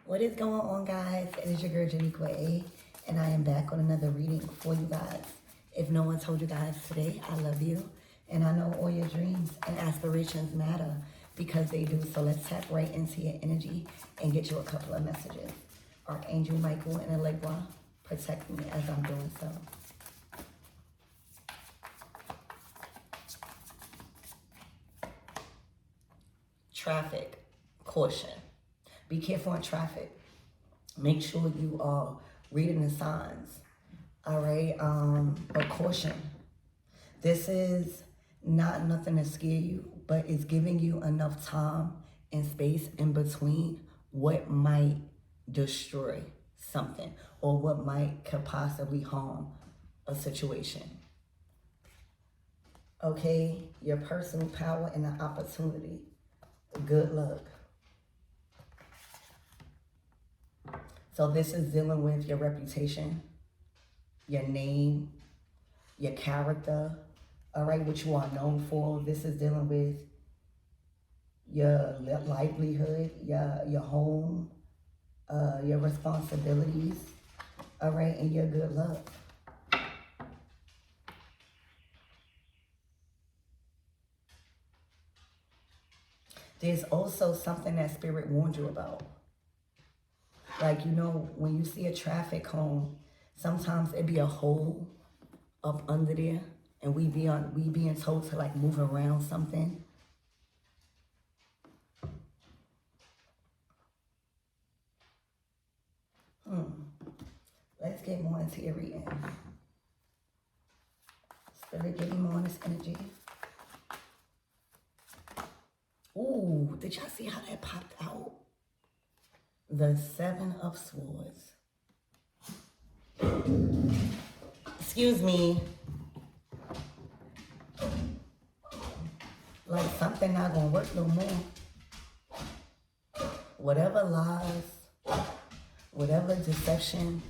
What is going on, guys? It is your girl Janiqua A, and I am back on another reading for you guys. If no one told you guys today, I love you, and I know all your dreams and aspirations matter because they do. So let's tap right into your energy and get you a couple of messages. Archangel Michael and Allegra, protect me as I'm doing so. Traffic, caution. Be careful in traffic. Make sure you are reading the signs. All right. But caution. This is not nothing to scare you, but it's giving you enough time and space in between what might destroy something or what could possibly harm a situation. Okay, your personal power and the opportunity. Good luck. So this is dealing with your reputation, your name, your character, all right, what you are known for. This is dealing with your livelihood, your home, your responsibilities, all right, and your good luck. There's also something that Spirit warned you about. Like, you know, when you see a traffic cone, sometimes it be a hole up under there, and we being told to like move around something. Let's get more into your reading. Spirit, give me more on this energy. Ooh, did y'all see how that popped out? The Seven of Swords. Excuse me. Like something not gonna work no more. Whatever lies, whatever deception,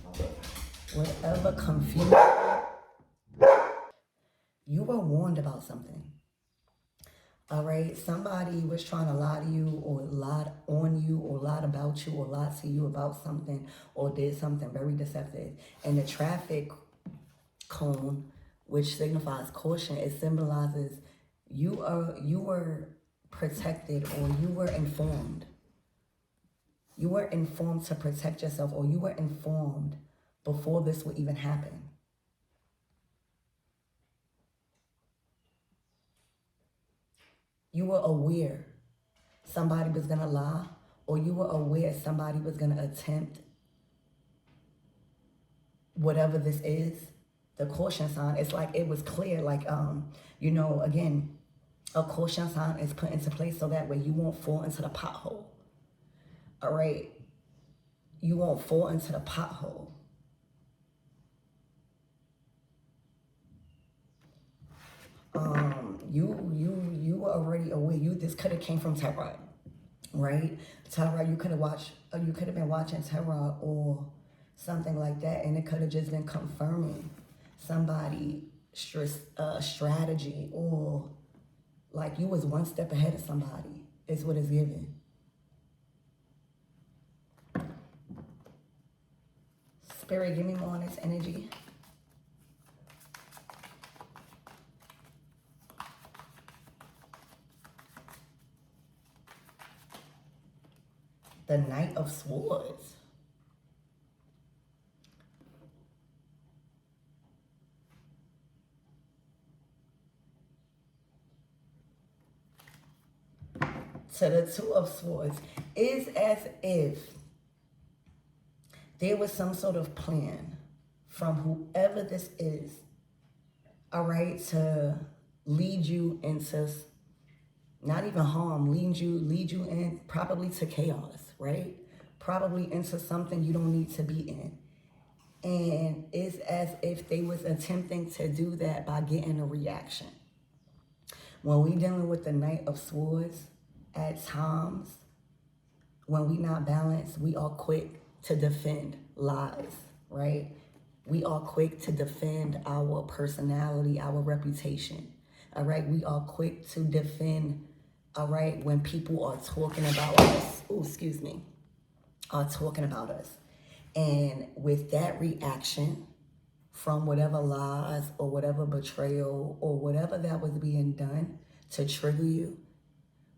whatever confusion, you were warned about something. All right, somebody was trying to lie to you or lie on you or lie about you or lie to you about something or did something very deceptive. And the traffic cone, which signifies caution, it symbolizes you were protected or you were informed. You were informed to protect yourself, or you were informed before this would even happen. You were aware somebody was going to lie, or you were aware somebody was going to attempt whatever this is. The caution sign, it's like it was clear, like, you know, again, a caution sign is put into place so that way you won't fall into the pothole. All right? You won't fall into the pothole. You were already aware. This could have came from Tarot, right? Tarot, you could have been watching Tarot or something like that, and it could have just been confirming somebody's strategy, or like you was one step ahead of somebody, is what it's giving. Spirit, give me more on this energy. The Knight of Swords. To the Two of Swords. Is as if there was some sort of plan from whoever this is, all right, to lead you into not even harm, lead you in probably to chaos, right? Probably into something you don't need to be in. And it's as if they was attempting to do that by getting a reaction. When we dealing with the Knight of Swords, at times, when we not balanced, we are quick to defend lies, right? We are quick to defend our personality, our reputation, all right? We are quick to defend, all right, when people are talking about us. Oh, excuse me. are talking about us. And with that reaction from whatever lies or whatever betrayal or whatever that was being done to trigger you,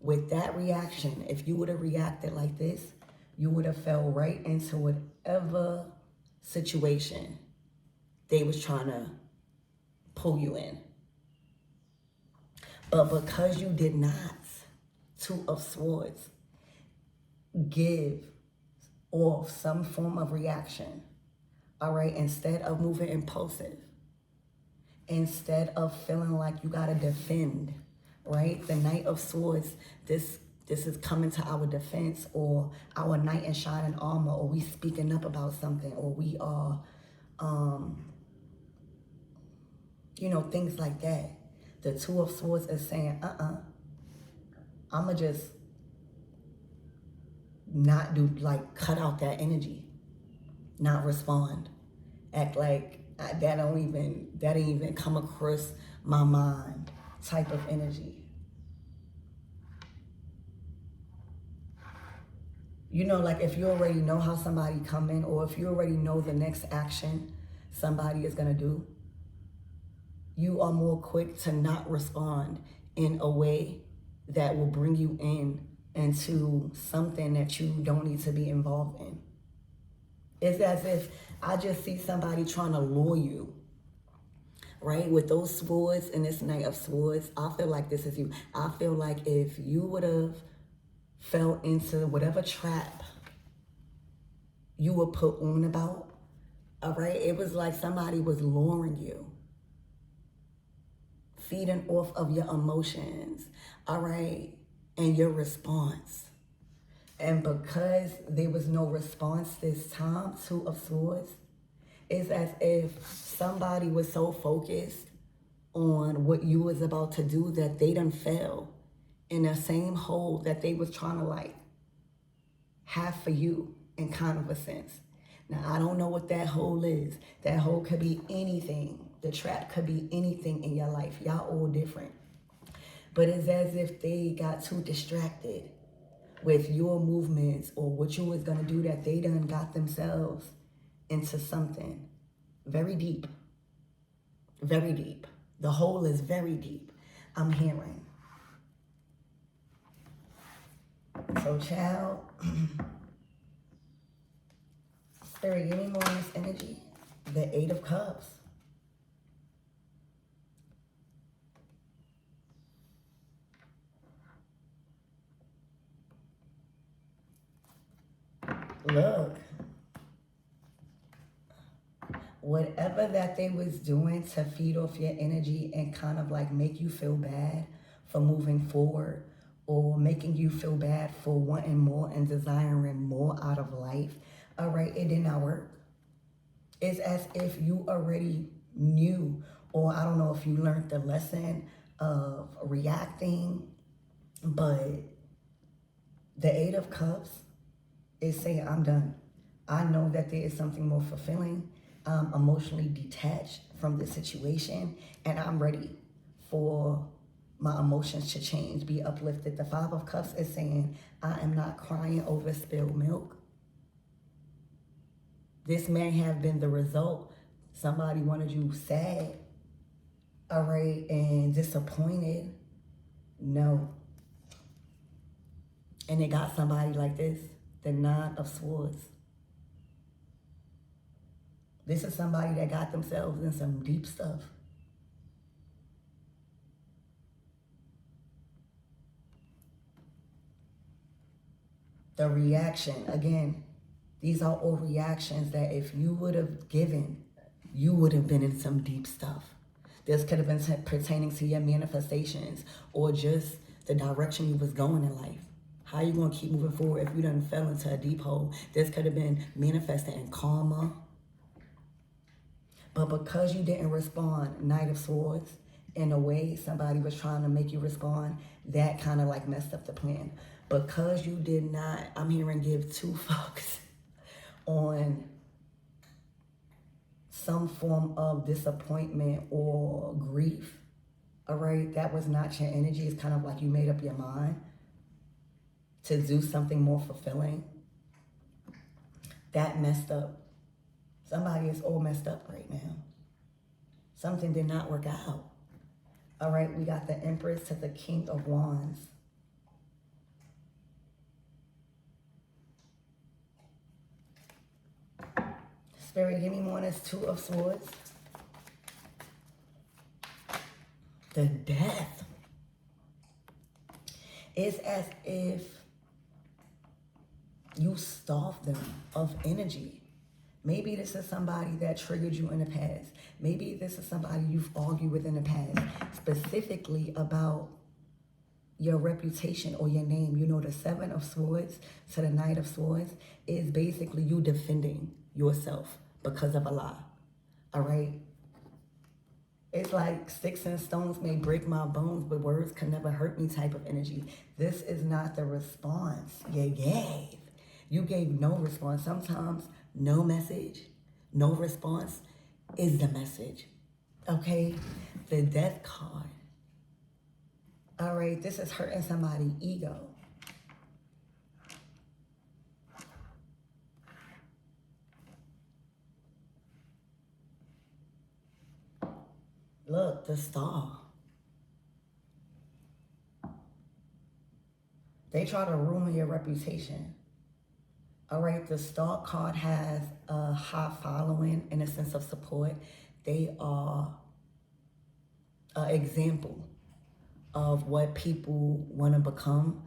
with that reaction, if you would have reacted like this, you would have fell right into whatever situation they was trying to pull you in. But because you did not, Two of Swords, give off some form of reaction, all right, instead of moving impulsive, instead of feeling like you gotta defend, right? The Knight of Swords, this is coming to our defense, or our knight in shining armor, or we speaking up about something, or we are, things like that. The Two of Swords is saying, I'ma just not do, like, cut out that energy, not respond, act like that ain't even come across my mind type of energy. Like if you already know how somebody coming, or if you already know the next action somebody is gonna do, you are more quick to not respond in a way that will bring you into something that you don't need to be involved in. It's as if I just see somebody trying to lure you, right? With those swords and this Knight of Swords, I feel like this is you. I feel like if you would have fell into whatever trap you were put on about, all right? It was like somebody was luring you, feeding off of your emotions, all right, and your response. And because there was no response this time, Two of Swords, it's as if somebody was so focused on what you was about to do that they done fell in the same hole that they was trying to like have for you, in kind of a sense. Now, I don't know what that hole is. That hole could be anything. The trap could be anything in your life. Y'all all different. But it's as if they got too distracted with your movements or what you was gonna do, that they done got themselves into something very deep. Very deep. The hole is very deep, I'm hearing. So, child, Spirit, give me more of this energy. The Eight of Cups. Look. Whatever that they was doing to feed off your energy and kind of like make you feel bad for moving forward, or making you feel bad for wanting more and desiring more out of life, all right, it did not work. It's as if you already knew, or I don't know if you learned the lesson of reacting, but the Eight of Cups is saying, I'm done. I know that there is something more fulfilling. I'm emotionally detached from the situation, and I'm ready for my emotions to change, be uplifted. The Five of Cups is saying, I am not crying over spilled milk. This may have been the result. Somebody wanted you sad, all right, and disappointed. No. And they got somebody like this, the Nine of Swords. This is somebody that got themselves in some deep stuff. The reaction, again, these are all reactions that if you would have given, you would have been in some deep stuff. This could have been pertaining to your manifestations, or just the direction you was going in life. How you going to keep moving forward if you done fell into a deep hole? This could have been manifesting in karma. But because you didn't respond, Knight of Swords, in a way somebody was trying to make you respond, that kind of like messed up the plan. Because you did not, I'm hearing, give two fucks on some form of disappointment or grief, all right? That was not your energy. It's kind of like you made up your mind to do something more fulfilling. that messed up. Somebody is all messed up right now. Something did not work out. All right, we got the Empress to the King of Wands. Spirit, give me more. That's Two of Swords. The Death. It's as if you starved them of energy. Maybe this is somebody that triggered you in the past. Maybe this is somebody you've argued with in the past, specifically about your reputation or your name. You know, the Seven of Swords to the Knight of Swords is basically you defending yourself because of a lie. All right? It's like sticks and stones may break my bones, but words can never hurt me type of energy. This is not the response you gave. You gave no response. Sometimes no message, no response is the message. Okay? The Death card. All right, this is hurting somebody's ego. Look, the Star. They try to ruin your reputation. All right, the Star card has a high following and a sense of support. They are an example of what people want to become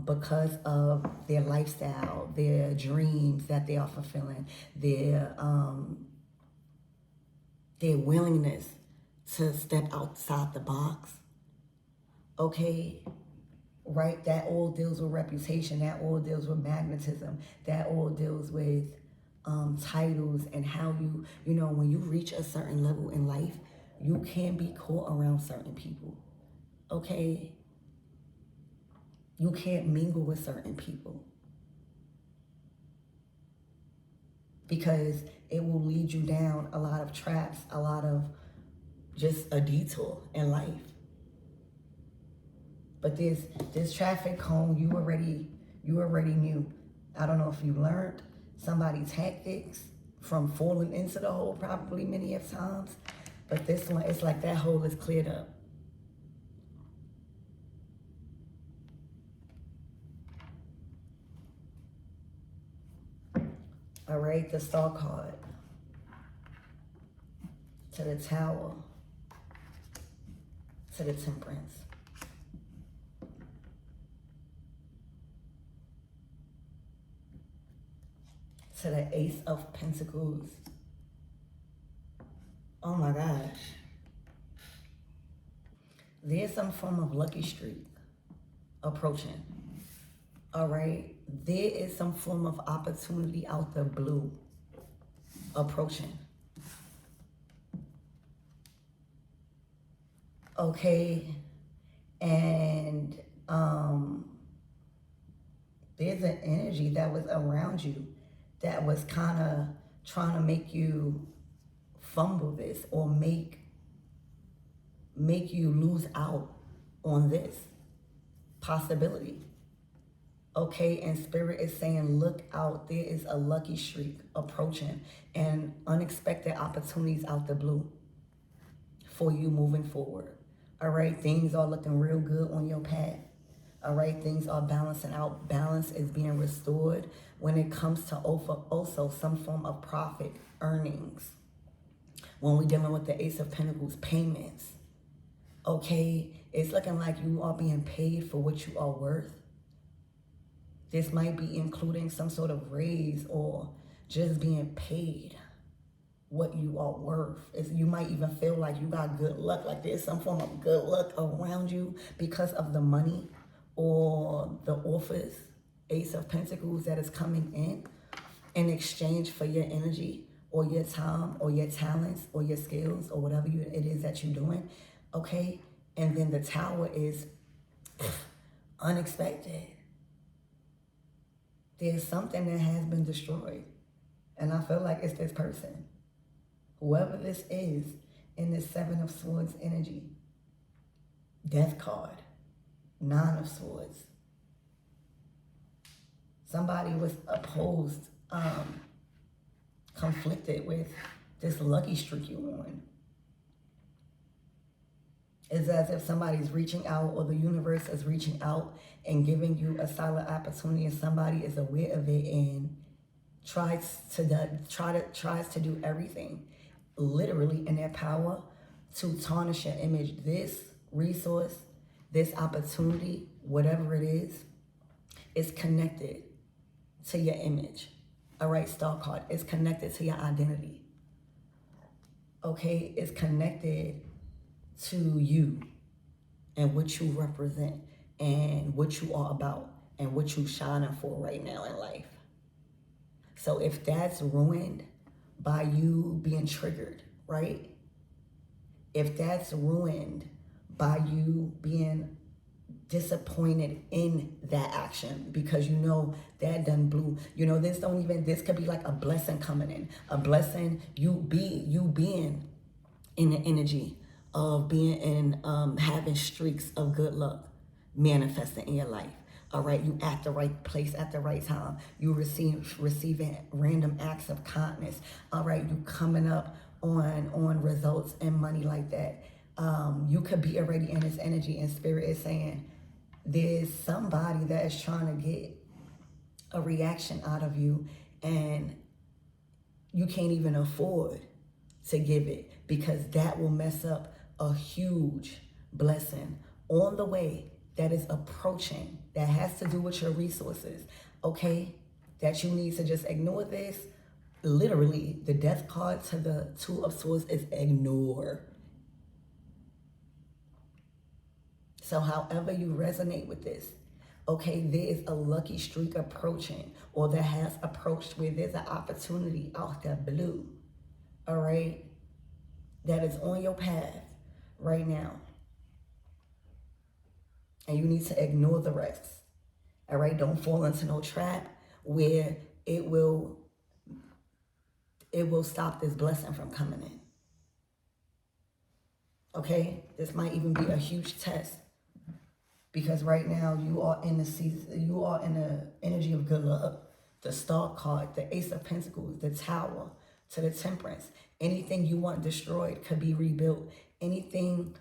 because of their lifestyle, their dreams that they are fulfilling, their willingness to step outside the box. Okay? Right? That all deals with reputation. That all deals with magnetism. That all deals with titles and how you know, when you reach a certain level in life, you can't be caught around certain people. Okay? You can't mingle with certain people because it will lead you down a lot of traps, a lot of just a detour in life. But this traffic cone, you already knew. I don't know if you learned somebody's tactics from falling into the hole probably many of times, but this one, it's like that hole is cleared up. All right, the Star card to the Tower, to the Temperance. To the Ace of Pentacles. Oh my gosh. There's some form of lucky streak approaching. All right. There is some form of opportunity out the blue approaching. Okay. And there's an energy that was around you that was kind of trying to make you fumble this or make you lose out on this possibility. Okay, and Spirit is saying, look out, there is a lucky streak approaching and unexpected opportunities out the blue for you moving forward. All right, things are looking real good on your path. All right, things are balancing out. Balance is being restored when it comes to also some form of profit, earnings. When we're dealing with the Ace of Pentacles, payments. Okay, it's looking like you are being paid for what you are worth. This might be including some sort of raise or just being paid what you are worth. You might even feel like you got good luck, like there's some form of good luck around you because of the money or the offers, Ace of Pentacles, that is coming in exchange for your energy or your time or your talents or your skills or whatever it is that you're doing. Okay, and then the Tower is unexpected. There's something that has been destroyed. And I feel like it's this person. Whoever this is in this Seven of Swords energy. Death card. Nine of Swords. Somebody was opposed conflicted with this lucky streak you on. It's as if somebody's reaching out, or the universe is reaching out and giving you a solid opportunity, and somebody is aware of it and tries to do everything literally in their power to tarnish your image. This resource, this opportunity, whatever it is connected to your image. All right, star card, it's connected to your identity. Okay, it's connected to you and what you represent and what you are about and what you're shining for right now in life. So if that's ruined by you being triggered, right? If that's ruined by you being disappointed in that action because you know that done blew, this could be like a blessing coming in, a blessing, you being in the energy of being in, having streaks of good luck manifesting in your life. All right, you at the right place at the right time. You receiving random acts of kindness. All right, you coming up on results and money like that. You could be already in this energy, and spirit is saying there's somebody that is trying to get a reaction out of you, and you can't even afford to give it because that will mess up a huge blessing on the way that is approaching, that has to do with your resources, okay? That you need to just ignore this. Literally, the death card to the Two of Swords is ignore. So however you resonate with this, okay, there is a lucky streak approaching, or that has approached, where there's an opportunity out there blue, all right, that is on your path right now. And you need to ignore the rest, all right? Don't fall into no trap where it will stop this blessing from coming in, okay? This might even be a huge test, because right now you are in the season, you are in the energy of good luck. The Star card, the Ace of Pentacles, the Tower, to the Temperance. Anything you want destroyed could be rebuilt. Anything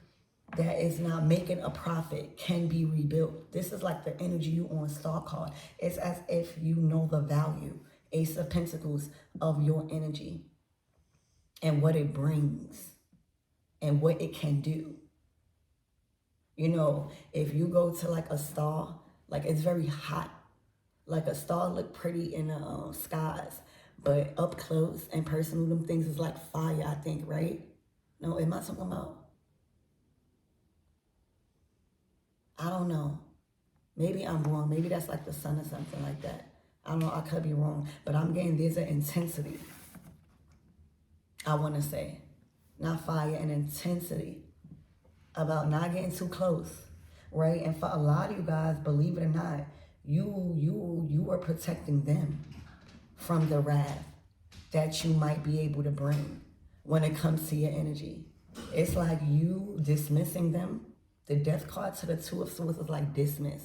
that is not making a profit can be rebuilt. This is like the energy you on, Star card. It's as if you know the value, Ace of Pentacles, of your energy and what it brings and what it can do. You know, if you go to like a star, like it's very hot. Like a star look pretty in the skies, but up close and personal, them things is like fire, I think, right? No, am I talking about? I don't know. Maybe I'm wrong. Maybe that's like the sun or something like that. I don't know. I could be wrong. But I'm getting there's an intensity. I want to say. Not fire, an intensity about not getting too close, right? And for a lot of you guys, believe it or not, you are protecting them from the wrath that you might be able to bring when it comes to your energy. It's like you dismissing them. The death card to the Two of Swords is like dismiss.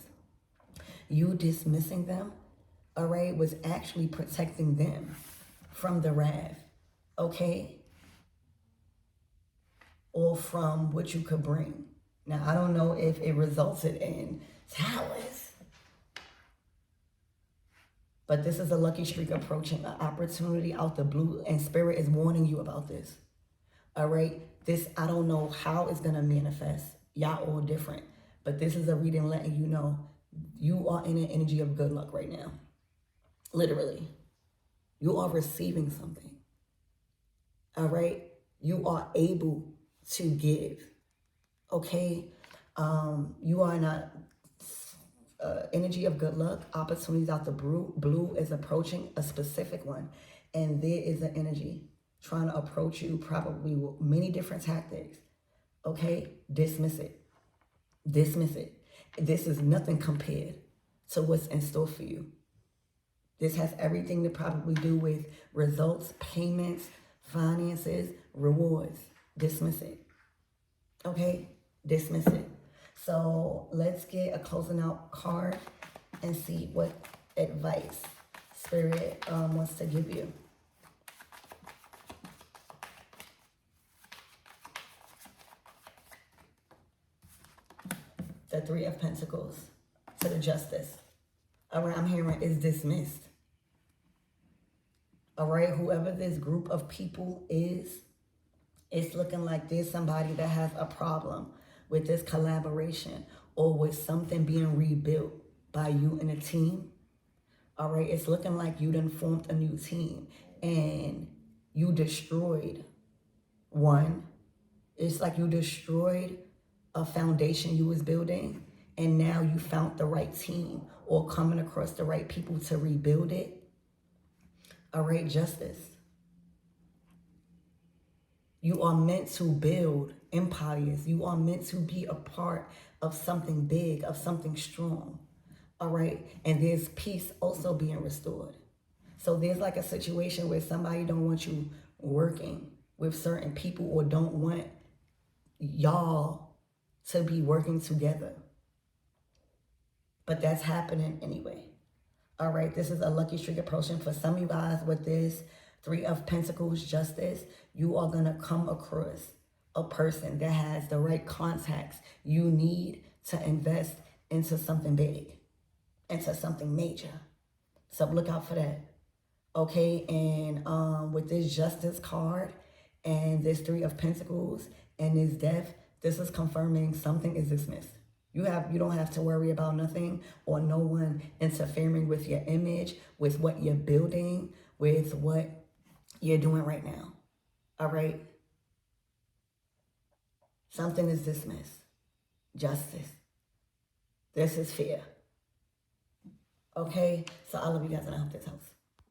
You dismissing them, all right, was actually protecting them from the wrath, okay? Or from what you could bring. Now, I don't know if it resulted in towers, but this is a lucky streak approaching, an opportunity out the blue, and spirit is warning you about this, all right? This, I don't know how it's going to manifest. Y'all all different, but this is a reading letting you know you are in an energy of good luck right now. Literally. You are receiving something, all right? You are able to give, okay? You are in a energy of good luck. Opportunities out the blue is approaching, a specific one, and there is an energy trying to approach you, probably with many different tactics, okay? Dismiss it. Dismiss it. This is nothing compared to what's in store for you. This has everything to probably do with results, payments, finances, rewards. Dismiss it. Okay? Dismiss it. So let's get a closing out card and see what advice Spirit wants to give you. The Three of Pentacles to the Justice. All right, I'm hearing is dismissed. All right, whoever this group of people is, it's looking like there's somebody that has a problem with this collaboration or with something being rebuilt by you and a team. All right, it's looking like you done formed a new team and you destroyed one. It's like you destroyed a foundation you was building and now you found the right team or coming across the right people to rebuild it. All right, Justice. You are meant to build empires. You are meant to be a part of something big, of something strong. All right, and there's peace also being restored. So there's like a situation where somebody don't want you working with certain people or don't want y'all to be working together. But that's happening anyway. All right, this is a lucky streak approaching for some of you guys with this Three of Pentacles Justice. You are going to come across a person that has the right contacts you need to invest into something big, into something major. So look out for that. Okay, and with this Justice card and this Three of Pentacles and this Death, this is confirming something is dismissed. You don't have to worry about nothing or no one interfering with your image, with what you're building, with what you're doing right now. All right? Something is dismissed. Justice. This is fear. Okay? So I love you guys and I hope this helps.